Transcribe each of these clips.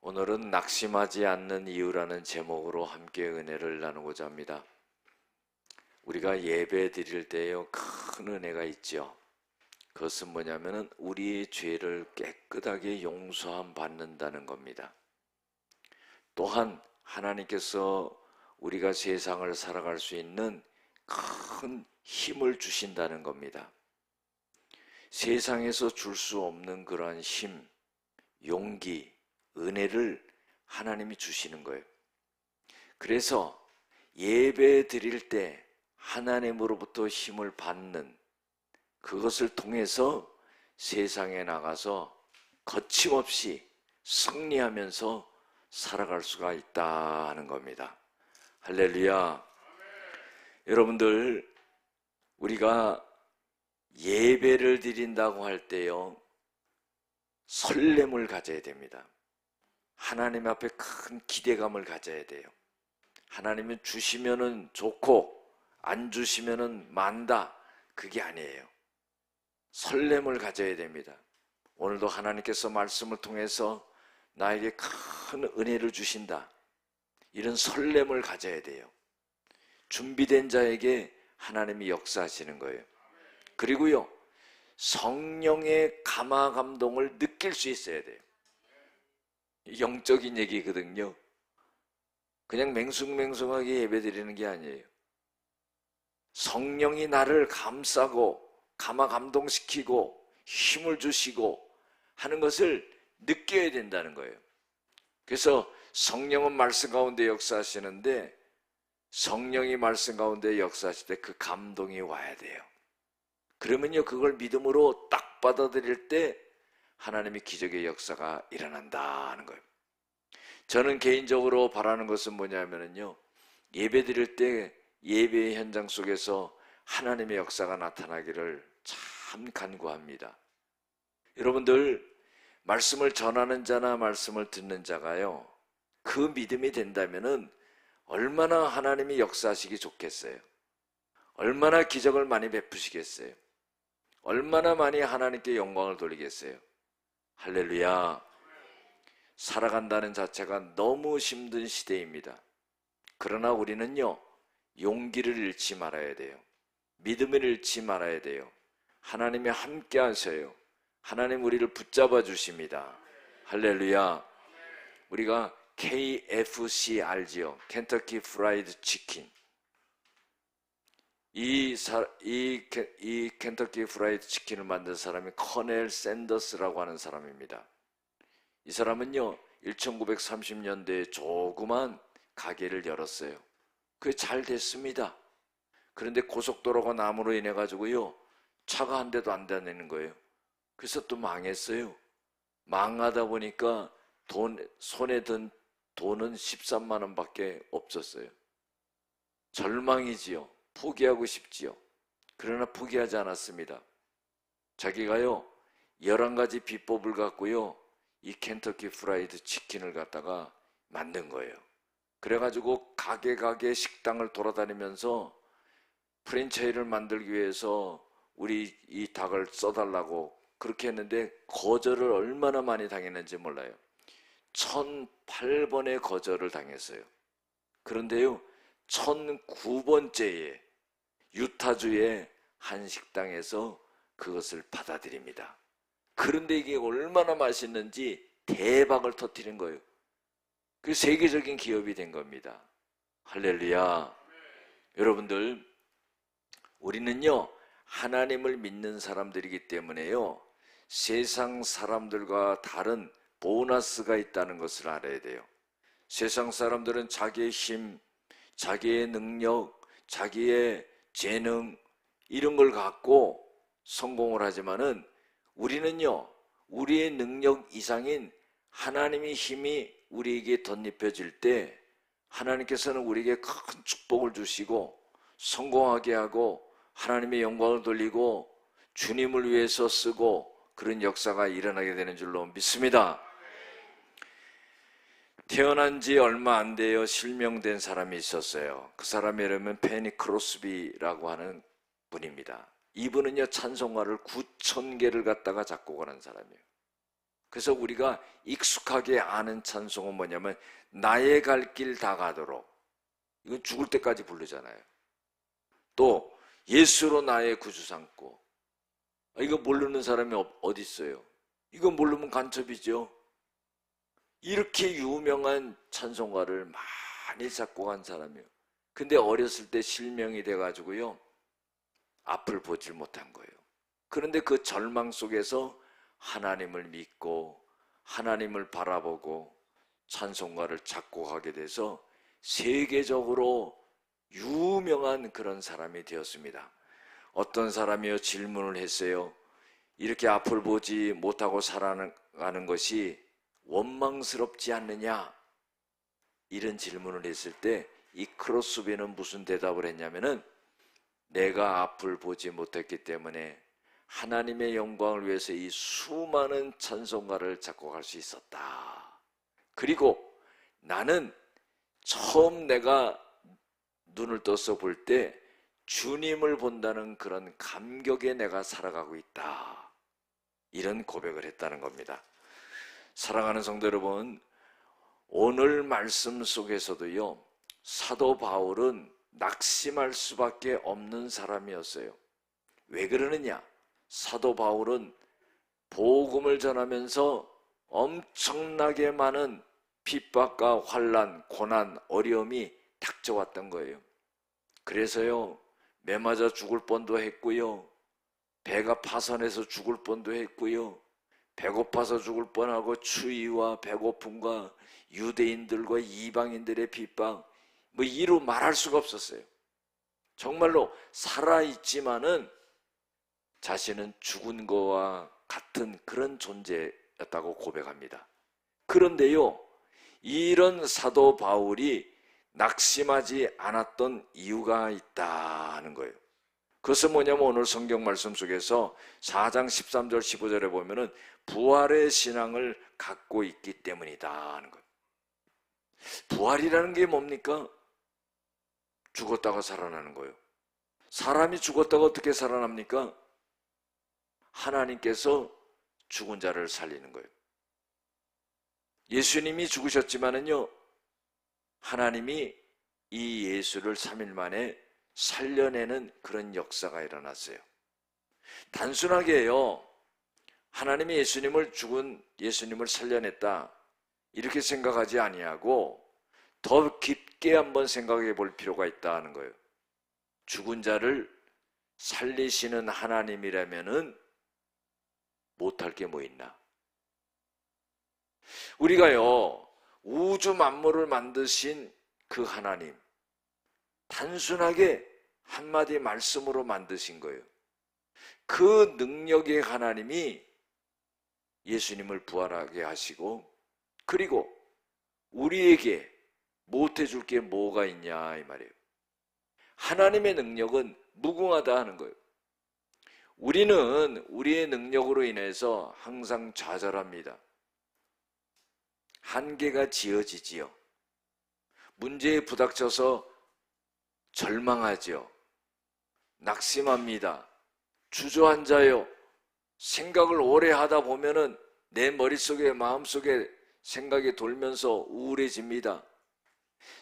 오늘은 낙심하지 않는 이유라는 제목으로 함께 은혜를 나누고자 합니다. 우리가 예배 드릴 때에요, 큰 은혜가 있죠. 그것은 뭐냐면은 우리의 죄를 깨끗하게 용서함 받는다는 겁니다. 또한 하나님께서 우리가 세상을 살아갈 수 있는 큰 힘을 주신다는 겁니다. 세상에서 줄 수 없는 그러한 힘, 용기, 은혜를 하나님이 주시는 거예요. 그래서 예배 드릴 때 하나님으로부터 힘을 받는 그것을 통해서 세상에 나가서 거침없이 승리하면서 살아갈 수가 있다는 겁니다. 할렐루야. 여러분들, 우리가 예배를 드린다고 할 때요, 설렘을 가져야 됩니다. 하나님 앞에 큰 기대감을 가져야 돼요. 하나님이 주시면은 좋고 안 주시면은 만다, 그게 아니에요. 설렘을 가져야 됩니다. 오늘도 하나님께서 말씀을 통해서 나에게 큰 은혜를 주신다, 이런 설렘을 가져야 돼요. 준비된 자에게 하나님이 역사하시는 거예요. 그리고요, 성령의 감화 감동을 느낄 수 있어야 돼요. 영적인 얘기거든요. 그냥 맹숭맹숭하게 예배드리는 게 아니에요. 성령이 나를 감싸고 감화 감동시키고 힘을 주시고 하는 것을 느껴야 된다는 거예요. 그래서 성령은 말씀 가운데 역사하시는데, 성령이 말씀 가운데 역사하실 때 그 감동이 와야 돼요. 그러면요, 그걸 믿음으로 딱 받아들일 때 하나님의 기적의 역사가 일어난다는 거예요. 저는 개인적으로 바라는 것은 뭐냐면요, 예배 드릴 때 예배의 현장 속에서 하나님의 역사가 나타나기를 참 간구합니다. 여러분들, 말씀을 전하는 자나 말씀을 듣는 자가요, 그 믿음이 된다면은 얼마나 하나님이 역사하시기 좋겠어요. 얼마나 기적을 많이 베푸시겠어요. 얼마나 많이 하나님께 영광을 돌리겠어요. 할렐루야. 살아간다는 자체가 너무 힘든 시대입니다. 그러나 우리는요, 용기를 잃지 말아야 돼요. 믿음을 잃지 말아야 돼요. 하나님이 함께 하셔요. 하나님 우리를 붙잡아 주십니다. 할렐루야. 우리가 KFC 알지요? 켄터키 프라이드 치킨. 이 켄터키 프라이드 치킨을 만든 사람이 커넬 샌더스라고 하는 사람입니다. 이 사람은요, 1930년대에 조그만 가게를 열었어요. 그게 잘 됐습니다. 그런데 고속도로가 나무로 인해 가지고요, 차가 한 대도 안 다니는 거예요. 그래서 또 망했어요. 망하다 보니까 손에 든 돈은 13만 원밖에 없었어요. 절망이지요. 포기하고 싶지요. 그러나 포기하지 않았습니다. 자기가요, 11가지 비법을 갖고요, 이 켄터키 프라이드 치킨을 갖다가 만든 거예요. 그래가지고 가게 식당을 돌아다니면서 프랜차이즈를 만들기 위해서 우리 이 닭을 써달라고 그렇게 했는데, 거절을 얼마나 많이 당했는지 몰라요. 1008번의 거절을 당했어요. 그런데요, 1009번째에 유타주의 한 식당에서 그것을 받아들입니다. 그런데 이게 얼마나 맛있는지 대박을 터뜨린 거예요. 그 세계적인 기업이 된 겁니다. 할렐루야. 여러분들, 우리는요, 하나님을 믿는 사람들이기 때문에요, 세상 사람들과 다른 보너스가 있다는 것을 알아야 돼요. 세상 사람들은 자기의 힘, 자기의 능력, 자기의 재능, 이런 걸 갖고 성공을 하지만은, 우리는요, 우리의 능력 이상인 하나님의 힘이 우리에게 덧입혀질 때 하나님께서는 우리에게 큰 축복을 주시고 성공하게 하고 하나님의 영광을 돌리고 주님을 위해서 쓰고, 그런 역사가 일어나게 되는 줄로 믿습니다. 태어난 지 얼마 안 돼요 실명된 사람이 있었어요. 그 사람이 이름은 페니 크로스비라고 하는 분입니다. 이분은요, 찬송가를 9,000개를 갖다가 작곡을 한 사람이에요. 그래서 우리가 익숙하게 아는 찬송은 뭐냐면 나의 갈 길 다 가도록, 이건 죽을 때까지 부르잖아요. 또 예수로 나의 구주 삼고, 이거 모르는 사람이 어디 있어요? 이거 모르면 간첩이죠. 이렇게 유명한 찬송가를 많이 작곡한 사람이에요. 근데 어렸을 때 실명이 돼가지고요, 앞을 보질 못한 거예요. 그런데 그 절망 속에서 하나님을 믿고 하나님을 바라보고 찬송가를 작곡하게 돼서 세계적으로 유명한 그런 사람이 되었습니다. 어떤 사람이요 질문을 했어요. 이렇게 앞을 보지 못하고 살아가는 것이 원망스럽지 않느냐? 이런 질문을 했을 때 이 크로스비는 무슨 대답을 했냐면은, 내가 앞을 보지 못했기 때문에 하나님의 영광을 위해서 이 수많은 찬송가를 작곡할 수 있었다. 그리고 나는 처음 내가 눈을 떠서 볼 때 주님을 본다는 그런 감격에 내가 살아가고 있다. 이런 고백을 했다는 겁니다. 사랑하는 성도 여러분, 오늘 말씀 속에서도요, 사도 바울은 낙심할 수밖에 없는 사람이었어요. 왜 그러느냐? 사도 바울은 복음을 전하면서 엄청나게 많은 핍박과 환난, 고난, 어려움이 닥쳐왔던 거예요. 그래서요, 매 맞아 죽을 뻔도 했고요, 배가 파산해서 죽을 뻔도 했고요, 배고파서 죽을 뻔하고 추위와 배고픔과 유대인들과 이방인들의 핍박, 뭐 이루 말할 수가 없었어요. 정말로 살아있지만은 자신은 죽은 거와 같은 그런 존재였다고 고백합니다. 그런데요, 이런 사도 바울이 낙심하지 않았던 이유가 있다는 거예요. 그것은 뭐냐면 오늘 성경 말씀 속에서 4장 13절 15절에 보면은 부활의 신앙을 갖고 있기 때문이다 하는 거예요. 부활이라는 게 뭡니까? 죽었다가 살아나는 거예요. 사람이 죽었다가 어떻게 살아납니까? 하나님께서 죽은 자를 살리는 거예요. 예수님이 죽으셨지만은요, 하나님이 이 예수를 3일 만에 살려내는 그런 역사가 일어났어요. 단순하게요, 하나님이 죽은 예수님을 살려냈다 이렇게 생각하지 아니하고 더 깊게 한번 생각해 볼 필요가 있다는 거예요. 죽은 자를 살리시는 하나님이라면은 못할 게 뭐 있나? 우리가요, 우주 만물을 만드신 그 하나님, 단순하게 한마디 말씀으로 만드신 거예요. 그 능력의 하나님이 예수님을 부활하게 하시고, 그리고 우리에게 못해줄 게 뭐가 있냐 이 말이에요. 하나님의 능력은 무궁하다 하는 거예요. 우리는 우리의 능력으로 인해서 항상 좌절합니다. 한계가 지어지지요. 문제에 부닥쳐서 절망하지요. 낙심합니다. 주저앉아요. 생각을 오래 하다 보면은 내 머릿속에, 마음속에 생각이 돌면서 우울해집니다.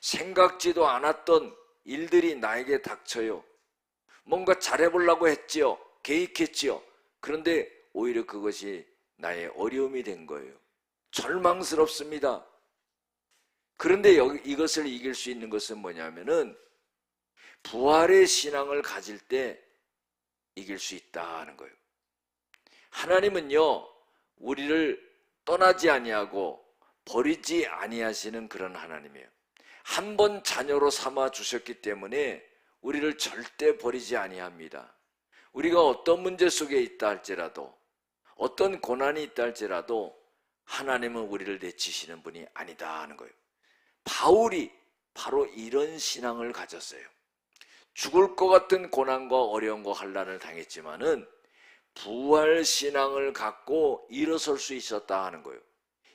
생각지도 않았던 일들이 나에게 닥쳐요. 뭔가 잘해보려고 했지요. 계획했지요. 그런데 오히려 그것이 나의 어려움이 된 거예요. 절망스럽습니다. 그런데 이것을 이길 수 있는 것은 뭐냐면은 부활의 신앙을 가질 때 이길 수 있다는 거예요. 하나님은요, 우리를 떠나지 아니하고 버리지 아니하시는 그런 하나님이에요. 한 번 자녀로 삼아 주셨기 때문에 우리를 절대 버리지 아니합니다. 우리가 어떤 문제 속에 있다 할지라도, 어떤 고난이 있다 할지라도 하나님은 우리를 내치시는 분이 아니다 하는 거예요. 바울이 바로 이런 신앙을 가졌어요. 죽을 것 같은 고난과 어려움과 환난을 당했지만은 부활 신앙을 갖고 일어설 수 있었다 하는 거예요.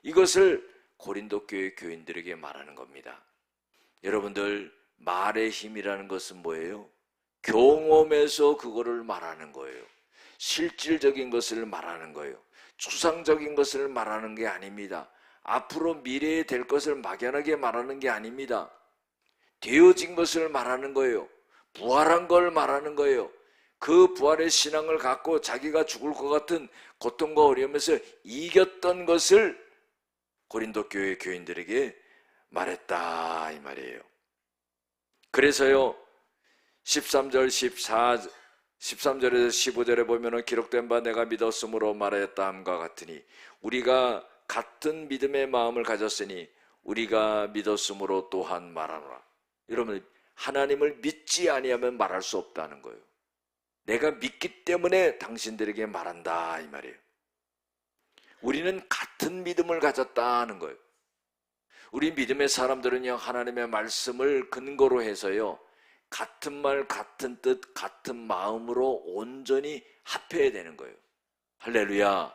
이것을 고린도 교회 교인들에게 말하는 겁니다. 여러분들, 말의 힘이라는 것은 뭐예요? 경험에서 그거를 말하는 거예요. 실질적인 것을 말하는 거예요. 추상적인 것을 말하는 게 아닙니다. 앞으로 미래에 될 것을 막연하게 말하는 게 아닙니다. 되어진 것을 말하는 거예요. 부활한 걸 말하는 거예요. 그 부활의 신앙을 갖고 자기가 죽을 것 같은 고통과 어려움에서 이겼던 것을 고린도 교회 교인들에게 말했다 이 말이에요. 그래서요 13절에서 15절에 보면은 기록된 바 내가 믿었으므로 말하였다 함과 같으니 우리가 같은 믿음의 마음을 가졌으니 우리가 믿었으므로 또한 말하노라. 여러분 하나님을 믿지 아니하면 말할 수 없다는 거예요. 내가 믿기 때문에 당신들에게 말한다 이 말이에요. 우리는 같은 믿음을 가졌다는 거예요. 우리 믿음의 사람들은요 하나님의 말씀을 근거로 해서요 같은 말 같은 뜻 같은 마음으로 온전히 합해야 되는 거예요. 할렐루야.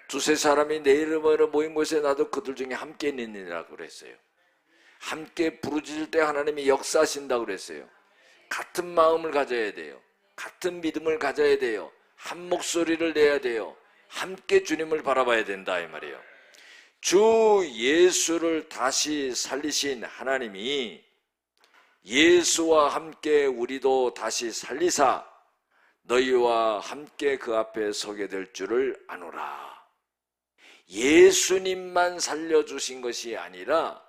두세 사람이 내 이름으로 모인 곳에 나도 그들 중에 함께 있느니라고 그랬어요. 함께 부르짖을 때 하나님이 역사하신다고 그랬어요. 같은 마음을 가져야 돼요. 같은 믿음을 가져야 돼요. 한 목소리를 내야 돼요. 함께 주님을 바라봐야 된다 이 말이에요. 주 예수를 다시 살리신 하나님이 예수와 함께 우리도 다시 살리사 너희와 함께 그 앞에 서게 될 줄을 아노라. 예수님만 살려주신 것이 아니라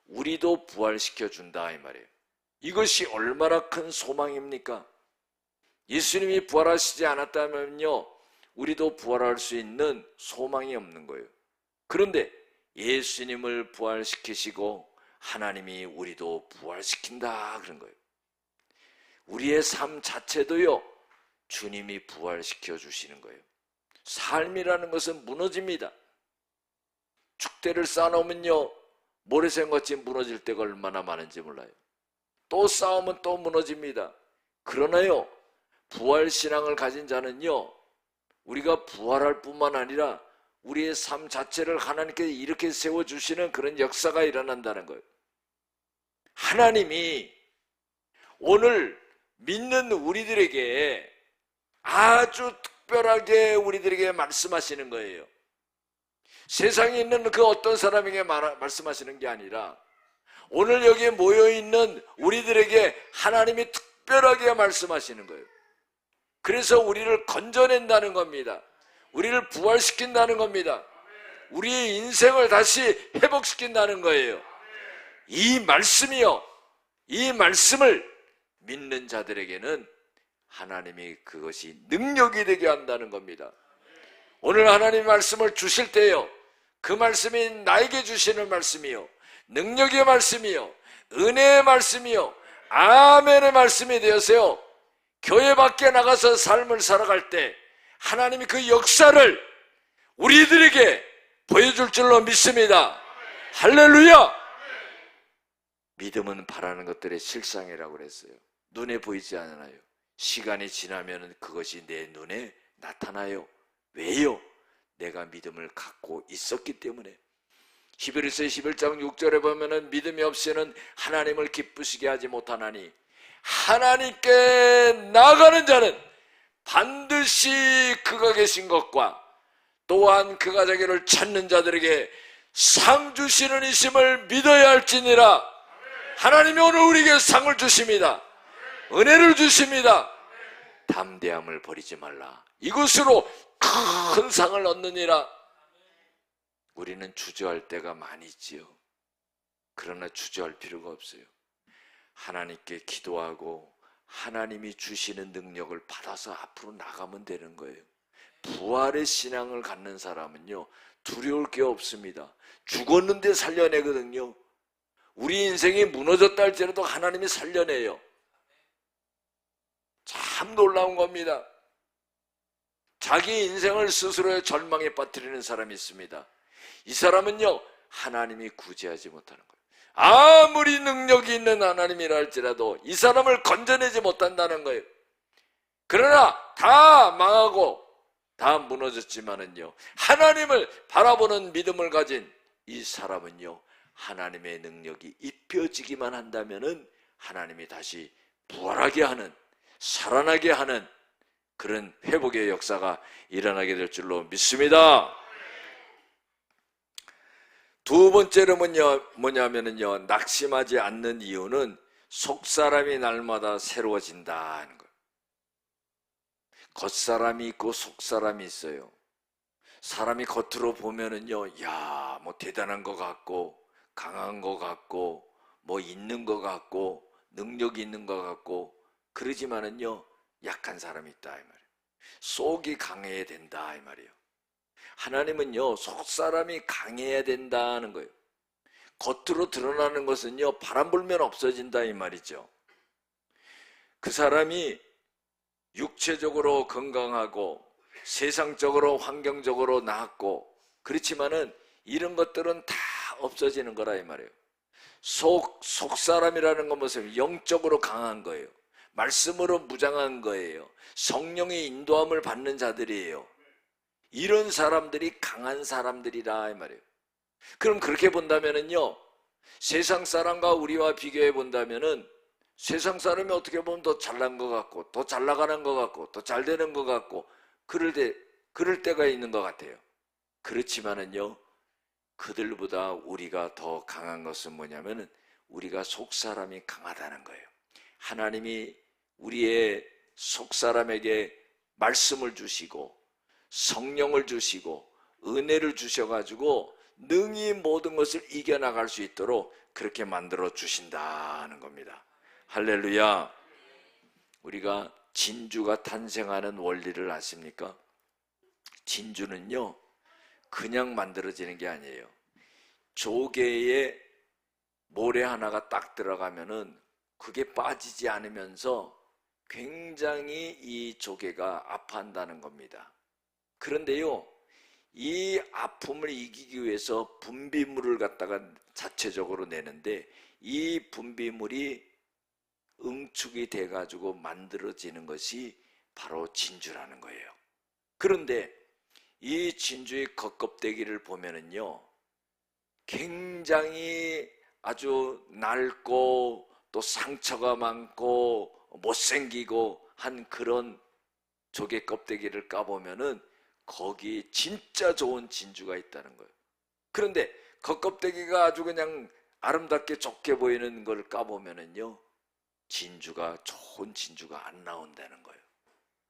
우리도 부활시켜 준다 이 말이에요. 이것이 얼마나 큰 소망입니까? 예수님이 부활하시지 않았다면요 우리도 부활할 수 있는 소망이 없는 거예요. 그런데 예수님을 부활시키시고 하나님이 우리도 부활시킨다 그런 거예요. 우리의 삶 자체도요 주님이 부활시켜 주시는 거예요. 삶이라는 것은 무너집니다. 축대를 쌓아놓으면요 모래샘같이 무너질 때가 얼마나 많은지 몰라요. 또 쌓으면 또 무너집니다. 그러나요 부활신앙을 가진 자는요 우리가 부활할 뿐만 아니라 우리의 삶 자체를 하나님께서 이렇게 세워주시는 그런 역사가 일어난다는 거예요. 하나님이 오늘 믿는 우리들에게 아주 특별하게 우리들에게 말씀하시는 거예요. 세상에 있는 그 어떤 사람에게 말씀하시는 게 아니라 오늘 여기에 모여있는 우리들에게 하나님이 특별하게 말씀하시는 거예요. 그래서 우리를 건져낸다는 겁니다. 우리를 부활시킨다는 겁니다. 우리의 인생을 다시 회복시킨다는 거예요. 이 말씀이요, 이 말씀을 믿는 자들에게는 하나님이 그것이 능력이 되게 한다는 겁니다. 오늘 하나님 말씀을 주실 때요 그 말씀이 나에게 주시는 말씀이요 능력의 말씀이요 은혜의 말씀이요 아멘의 말씀이 되어서요 교회 밖에 나가서 삶을 살아갈 때 하나님이 그 역사를 우리들에게 보여줄 줄로 믿습니다. 할렐루야. 믿음은 바라는 것들의 실상이라고 그랬어요. 눈에 보이지 않아요. 시간이 지나면 그것이 내 눈에 나타나요. 왜요? 내가 믿음을 갖고 있었기 때문에. 히브리서 11장 6절에 보면은 믿음이 없이는 하나님을 기쁘시게 하지 못하나니 하나님께 나아가는 자는 반드시 그가 계신 것과 또한 그가 자기를 찾는 자들에게 상 주시는 이심을 믿어야 할지니라. 하나님이 오늘 우리에게 상을 주십니다. 은혜를 주십니다. 담대함을 버리지 말라. 이것으로 큰 상을 얻느니라. 우리는 주저할 때가 많이 있지요. 그러나 주저할 필요가 없어요. 하나님께 기도하고 하나님이 주시는 능력을 받아서 앞으로 나가면 되는 거예요. 부활의 신앙을 갖는 사람은요 두려울 게 없습니다. 죽었는데 살려내거든요. 우리 인생이 무너졌다 할지라도 하나님이 살려내요. 참 놀라운 겁니다. 자기 인생을 스스로의 절망에 빠뜨리는 사람이 있습니다. 이 사람은요 하나님이 구제하지 못하는 거예요. 아무리 능력이 있는 하나님이라 할지라도 이 사람을 건져내지 못한다는 거예요. 그러나 다 망하고 다 무너졌지만은요 하나님을 바라보는 믿음을 가진 이 사람은요 하나님의 능력이 입혀지기만 한다면은 하나님이 다시 부활하게 하는, 살아나게 하는 그런 회복의 역사가 일어나게 될 줄로 믿습니다. 두 번째로 뭐냐면요, 낙심하지 않는 이유는 속사람이 날마다 새로워진다는 거예요. 겉사람이 있고 속사람이 있어요. 사람이 겉으로 보면은요, 야, 뭐 대단한 것 같고, 강한 것 같고, 뭐 있는 것 같고, 능력이 있는 것 같고, 그러지만은요, 약한 사람이 있다 이 말이에요. 속이 강해야 된다 이 말이에요. 하나님은요, 속사람이 강해야 된다는 거예요. 겉으로 드러나는 것은요, 바람 불면 없어진다 이 말이죠. 그 사람이 육체적으로 건강하고 세상적으로 환경적으로 나았고 그렇지만은 이런 것들은 다 없어지는 거라 이 말이에요. 속사람이라는 건 무슨 영적으로 강한 거예요. 말씀으로 무장한 거예요. 성령의 인도함을 받는 자들이에요. 이런 사람들이 강한 사람들이라 이 말이에요. 그럼 그렇게 본다면은요, 세상 사람과 우리와 비교해 본다면은 세상 사람이 어떻게 보면 더 잘난 것 같고 더 잘 나가는 것 같고 더 잘 되는 것 같고 그럴 때가 있는 것 같아요. 그렇지만은요, 그들보다 우리가 더 강한 것은 뭐냐면은 우리가 속사람이 강하다는 거예요. 하나님이 우리의 속사람에게 말씀을 주시고 성령을 주시고 은혜를 주셔가지고 능히 모든 것을 이겨나갈 수 있도록 그렇게 만들어 주신다는 겁니다. 할렐루야. 우리가 진주가 탄생하는 원리를 아십니까? 진주는요, 그냥 만들어지는 게 아니에요. 조개에 모래 하나가 딱 들어가면은 그게 빠지지 않으면서 굉장히 이 조개가 아파한다는 겁니다. 그런데요, 이 아픔을 이기기 위해서 분비물을 갖다가 자체적으로 내는데 이 분비물이 응축이 돼가지고 만들어지는 것이 바로 진주라는 거예요. 그런데 이 진주의 겉껍데기를 보면은요, 굉장히 아주 낡고 또 상처가 많고 못생기고 한 그런 조개 껍데기를 까보면은 거기 진짜 좋은 진주가 있다는 거예요. 그런데 겉껍데기가 아주 그냥 아름답게 좋게 보이는 걸 까보면은요, 좋은 진주가 안 나온다는 거예요.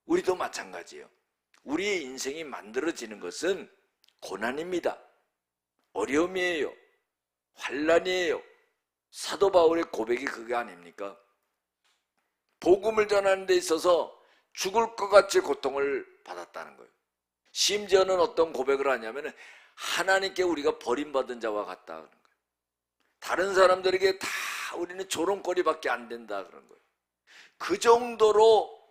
우리도 마찬가지예요. 우리의 인생이 만들어지는 것은 고난입니다. 어려움이에요. 환난이에요. 사도 바울의 고백이 그게 아닙니까? 복음을 전하는 데 있어서 죽을 것 같이 고통을 받았다는 거예요. 심지어는 어떤 고백을 하냐면 하나님께 우리가 버림받은 자와 같다 그런 거예요. 다른 사람들에게 다 우리는 조롱거리밖에 안 된다 그런 거예요. 그 정도로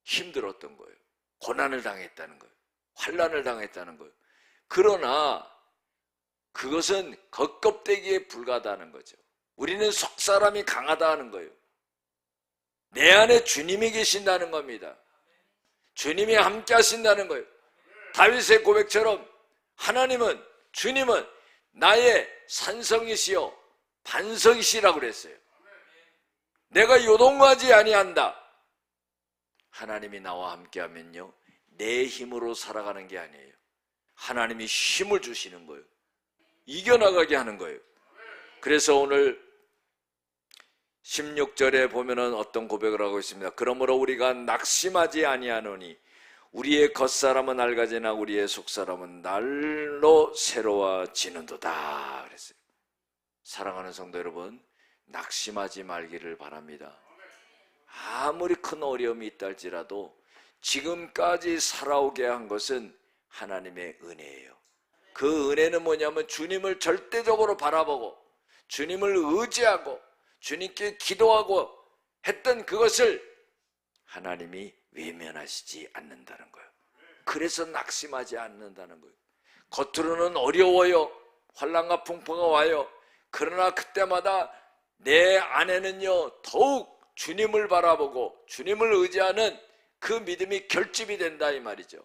힘들었던 거예요. 고난을 당했다는 거예요. 환난을 당했다는 거예요. 그러나 그것은 겉껍데기에 불과하다는 거죠. 우리는 속사람이 강하다는 거예요. 내 안에 주님이 계신다는 겁니다. 주님이 함께 하신다는 거예요. 다윗의 고백처럼 주님은 나의 산성이시요 반석이시라고 그랬어요. 내가 요동하지 아니한다. 하나님이 나와 함께하면요, 내 힘으로 살아가는 게 아니에요. 하나님이 힘을 주시는 거예요. 이겨나가게 하는 거예요. 그래서 오늘 16절에 보면은 어떤 고백을 하고 있습니다. 그러므로 우리가 낙심하지 아니하노니 우리의 겉사람은 낡아지나 우리의 속사람은 날로 새로워지는도다 그랬어요. 사랑하는 성도 여러분, 낙심하지 말기를 바랍니다. 아무리 큰 어려움이 있다 할지라도 지금까지 살아오게 한 것은 하나님의 은혜예요. 그 은혜는 뭐냐면 주님을 절대적으로 바라보고 주님을 의지하고 주님께 기도하고 했던 그것을 하나님이 외면하시지 않는다는 거예요. 그래서 낙심하지 않는다는 거예요. 겉으로는 어려워요. 환난과 풍파가 와요. 그러나 그때마다 내 안에는요, 더욱 주님을 바라보고 주님을 의지하는 그 믿음이 결집이 된다 이 말이죠.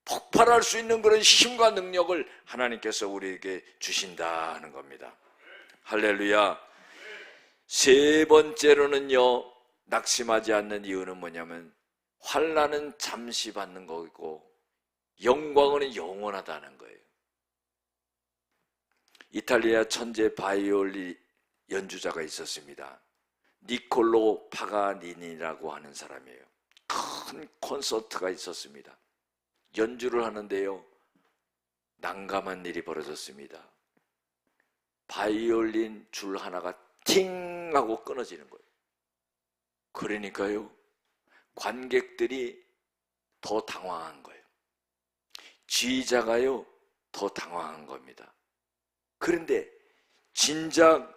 폭발할 수 있는 그런 힘과 능력을 하나님께서 우리에게 주신다는 겁니다. 할렐루야. 세 번째로는요, 낙심하지 않는 이유는 뭐냐면 환난은 잠시 받는 거고 영광은 영원하다는 거예요. 이탈리아 천재 바이올린 연주자가 있었습니다. 니콜로 파가니니라고 하는 사람이에요. 큰 콘서트가 있었습니다. 연주를 하는데요, 난감한 일이 벌어졌습니다. 바이올린 줄 하나가 팅 하고 끊어지는 거예요. 그러니까요, 관객들이 더 당황한 거예요. 지휘자가요, 더 당황한 겁니다. 그런데 진작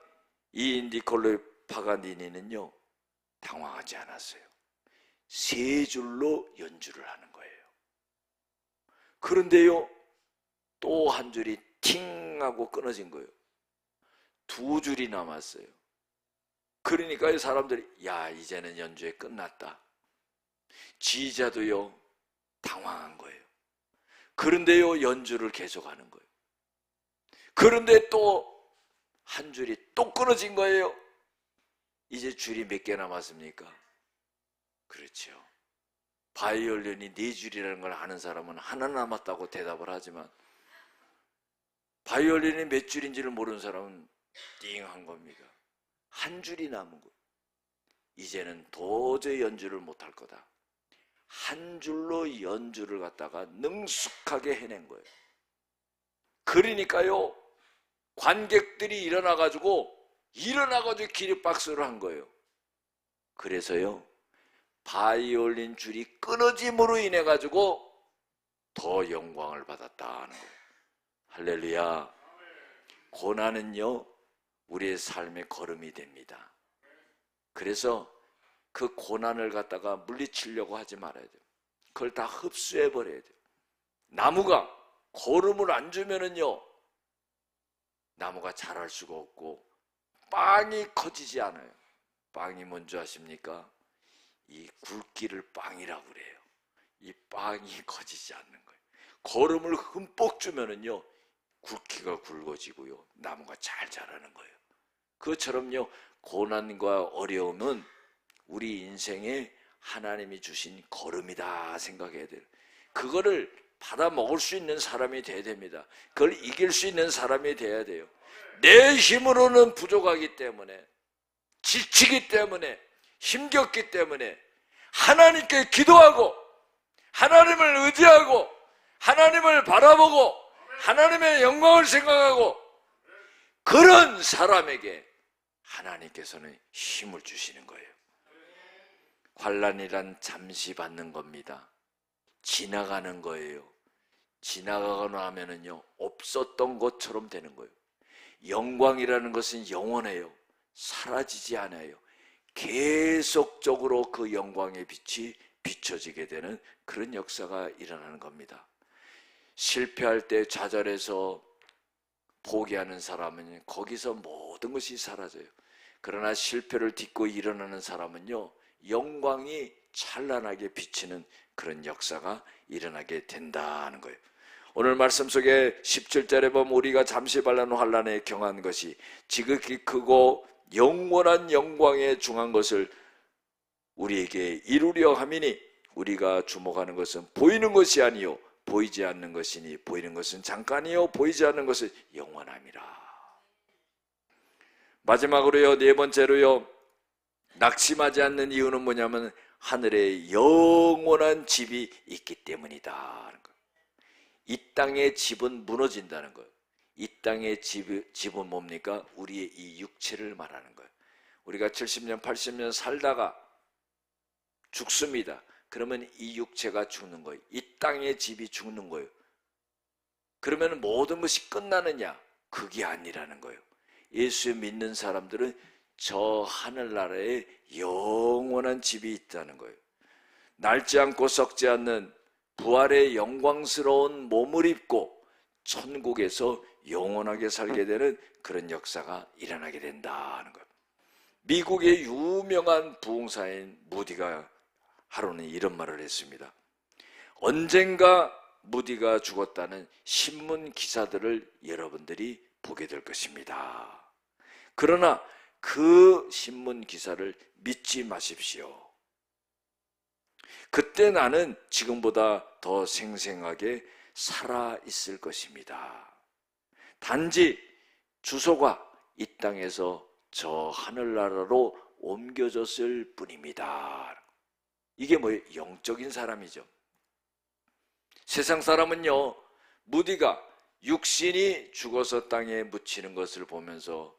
이 니콜로 파가니니는요, 당황하지 않았어요. 세 줄로 연주를 하는 거예요. 그런데요, 또 한 줄이 팅 하고 끊어진 거예요. 두 줄이 남았어요. 그러니까 사람들이 야, 이제는 연주회 끝났다. 지휘자도요, 당황한 거예요. 그런데요, 연주를 계속하는 거예요. 그런데 또 한 줄이 또 끊어진 거예요. 이제 줄이 몇 개 남았습니까? 그렇죠. 바이올린이 네 줄이라는 걸 아는 사람은 하나 남았다고 대답을 하지만 바이올린이 몇 줄인지를 모르는 사람은 띵한 겁니다. 한 줄이 남은 거예요. 이제는 도저히 연주를 못할 거다. 한 줄로 연주를 갖다가 능숙하게 해낸 거예요. 그러니까요, 관객들이 일어나가지고 기립박수를 한 거예요. 그래서요, 바이올린 줄이 끊어짐으로 인해 가지고 더 영광을 받았다는 거예요. 할렐루야. 고난은요, 우리의 삶의 걸음이 됩니다. 그래서 그 고난을 갖다가 물리치려고 하지 말아야 돼요. 그걸 다 흡수해 버려야 돼요. 나무가 거름을 안 주면은요, 나무가 자랄 수가 없고 빵이 커지지 않아요. 빵이 뭔지 아십니까? 이 굵기를 빵이라고 그래요. 이 빵이 커지지 않는 거예요. 거름을 흠뻑 주면은요, 굵기가 굵어지고요, 나무가 잘 자라는 거예요. 그것처럼요, 고난과 어려움은 우리 인생에 하나님이 주신 걸음이다 생각해야 돼요. 그거를 받아 먹을 수 있는 사람이 돼야 됩니다. 그걸 이길 수 있는 사람이 돼야 돼요. 내 힘으로는 부족하기 때문에, 지치기 때문에, 힘겹기 때문에 하나님께 기도하고 하나님을 의지하고 하나님을 바라보고 하나님의 영광을 생각하고 그런 사람에게 하나님께서는 힘을 주시는 거예요. 환난이란 잠시 받는 겁니다. 지나가는 거예요. 지나가고 나면은요, 없었던 것처럼 되는 거예요. 영광이라는 것은 영원해요. 사라지지 않아요. 계속적으로 그 영광의 빛이 비춰지게 되는 그런 역사가 일어나는 겁니다. 실패할 때 좌절해서 포기하는 사람은 거기서 모든 것이 사라져요. 그러나 실패를 딛고 일어나는 사람은요, 영광이 찬란하게 비치는 그런 역사가 일어나게 된다는 거예요. 오늘 말씀 속에 17절에 보면 우리가 잠시 받는 환난에 경한 것이 지극히 크고 영원한 영광에 중한 것을 우리에게 이루려 함이니 우리가 주목하는 것은 보이는 것이 아니요 보이지 않는 것이니 보이는 것은 잠깐이요 보이지 않는 것은 영원함이라. 마지막으로요, 네 번째로요, 낙심하지 않는 이유는 뭐냐면 하늘에 영원한 집이 있기 때문이다. 이 땅의 집은 무너진다는 거예요. 이 땅의 집은 뭡니까? 우리의 이 육체를 말하는 거예요. 우리가 70년, 80년 살다가 죽습니다. 그러면 이 육체가 죽는 거예요. 이 땅의 집이 죽는 거예요. 그러면 모든 것이 끝나느냐? 그게 아니라는 거예요. 예수 믿는 사람들은 저 하늘나라에 영원한 집이 있다는 거예요. 낡지 않고 썩지 않는 부활의 영광스러운 몸을 입고 천국에서 영원하게 살게 되는 그런 역사가 일어나게 된다는 거예요. 미국의 유명한 부흥사인 무디가 하루는 이런 말을 했습니다. 언젠가 무디가 죽었다는 신문 기사들을 여러분들이 보게 될 것입니다. 그러나 그 신문 기사를 믿지 마십시오. 그때 나는 지금보다 더 생생하게 살아 있을 것입니다. 단지 주소가 이 땅에서 저 하늘나라로 옮겨졌을 뿐입니다. 이게 뭐예요? 영적인 사람이죠. 세상 사람은요, 무디가 육신이 죽어서 땅에 묻히는 것을 보면서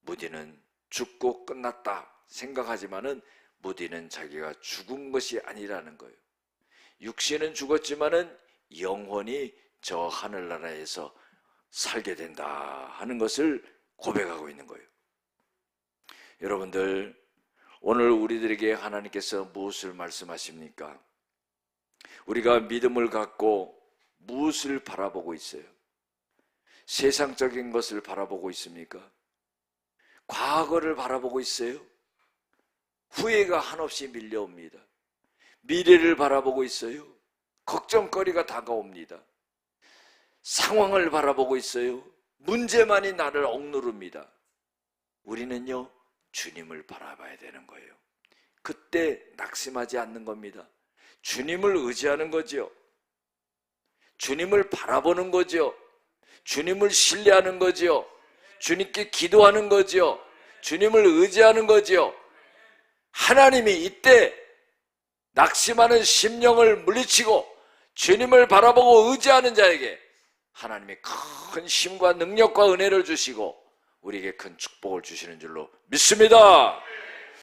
무디는 죽고 끝났다 생각하지만은 무디는 자기가 죽은 것이 아니라는 거예요. 육신은 죽었지만은 영혼이 저 하늘나라에서 살게 된다 하는 것을 고백하고 있는 거예요. 여러분들, 오늘 우리들에게 하나님께서 무엇을 말씀하십니까? 우리가 믿음을 갖고 무엇을 바라보고 있어요? 세상적인 것을 바라보고 있습니까? 과거를 바라보고 있어요? 후회가 한없이 밀려옵니다. 미래를 바라보고 있어요? 걱정거리가 다가옵니다. 상황을 바라보고 있어요? 문제만이 나를 억누릅니다. 우리는요, 주님을 바라봐야 되는 거예요. 그때 낙심하지 않는 겁니다. 주님을 의지하는 거죠. 주님을 바라보는 거죠. 주님을 신뢰하는 거죠. 주님께 기도하는 거죠. 주님을 의지하는 거죠. 하나님이 이때 낙심하는 심령을 물리치고 주님을 바라보고 의지하는 자에게 하나님이 큰 힘과 능력과 은혜를 주시고 우리에게 큰 축복을 주시는 줄로 믿습니다.